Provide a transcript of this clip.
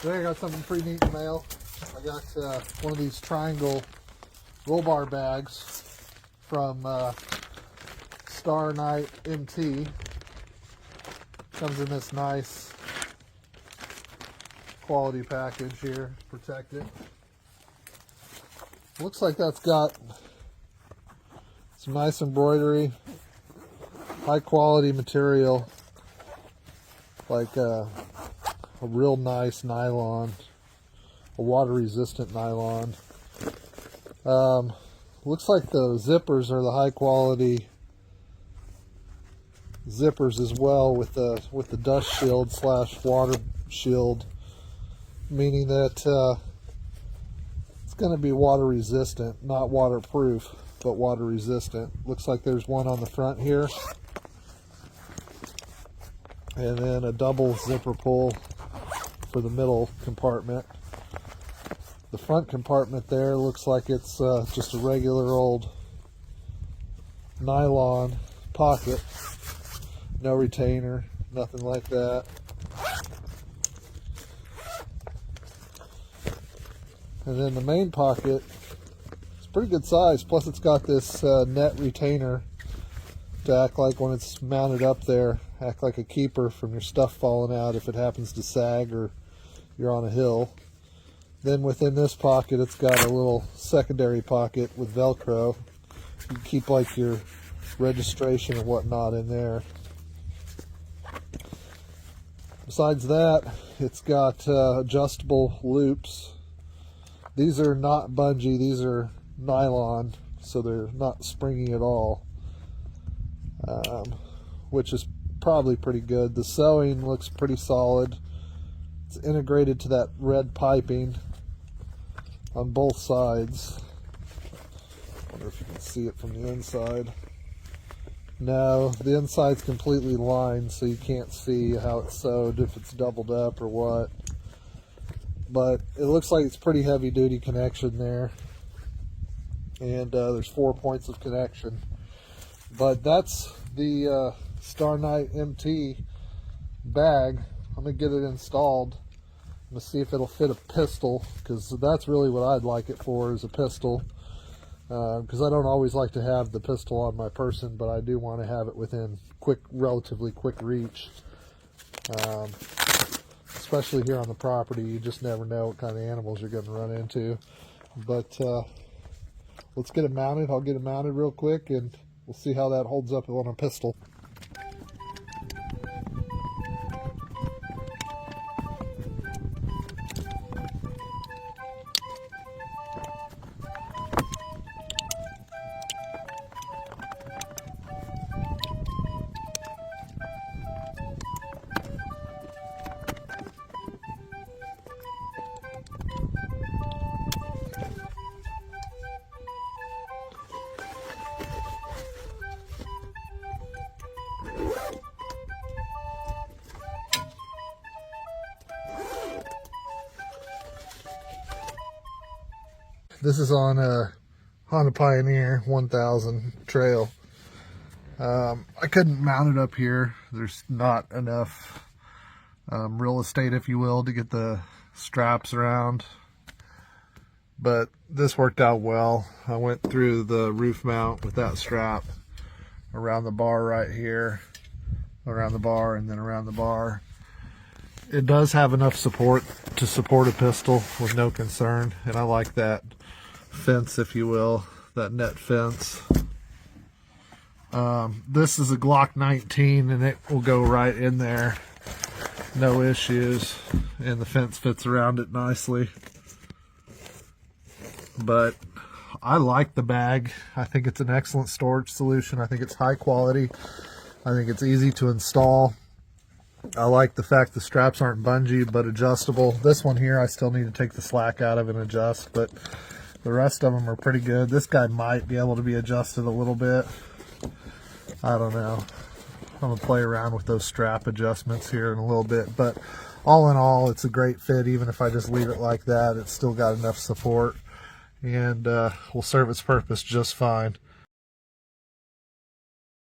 Today I got something pretty neat in the mail. I got one of these triangle roll bar bags from StarknightMT. Comes in this nice quality package here, protected. Looks like that's got some nice embroidery, high quality material, like a real nice nylon, a water resistant nylon. Looks like the zippers are the high quality zippers as well, with the dust shield / water shield, meaning that it's going to be water resistant, not waterproof, but water resistant. Looks like there's one on the front here, and then a double zipper pull for the middle compartment. The front compartment there looks like it's just a regular old nylon pocket, no retainer, nothing like that. And then the main pocket, it's pretty good size, plus it's got this net retainer to act like, when it's mounted up there, act like a keeper from your stuff falling out if it happens to sag or you're on a hill. Then within this pocket, it's got a little secondary pocket with Velcro. You can keep like your registration and whatnot in there. Besides that, it's got adjustable loops. These are not bungee, these are nylon, so they're not springy at all, which is probably pretty good. The sewing looks pretty solid. It's integrated to that red piping on both sides. I wonder if you can see it from the inside. No, the inside's completely lined, so you can't see how it's sewed, if it's doubled up or what. But it looks like it's pretty heavy duty connection there. And there's 4 points of connection. But that's the StarknightMT bag. I'm going to get it installed. I'm going to see if it'll fit a pistol, because that's really what I'd like it for, is a pistol. Because I don't always like to have the pistol on my person, but I do want to have it within relatively quick reach. Especially here on the property, you just never know what kind of animals you're going to run into. But let's get it mounted. I'll get it mounted real quick, and we'll see how that holds up on a pistol. This is on a Honda Pioneer 1000 trail. I couldn't mount it up here. There's not enough real estate, if you will, to get the straps around. But this worked out well. I went through the roof mount with that strap around the bar right here, around the bar, and then around the bar. It does have enough support to support a pistol with no concern, and I like that fence, if you will, that net fence. This is a Glock 19, and it will go right in there, no issues, and the fence fits around it nicely. But I like the bag. I think it's an excellent storage solution. I think it's high quality. I think it's easy to install. I like the fact the straps aren't bungee but adjustable. This one here, I still need to take the slack out of and adjust, but the rest of them are pretty good. This guy might be able to be adjusted a little bit. I don't know. I'm going to play around with those strap adjustments here in a little bit. But all in all, it's a great fit. Even if I just leave it like that, it's still got enough support and will serve its purpose just fine.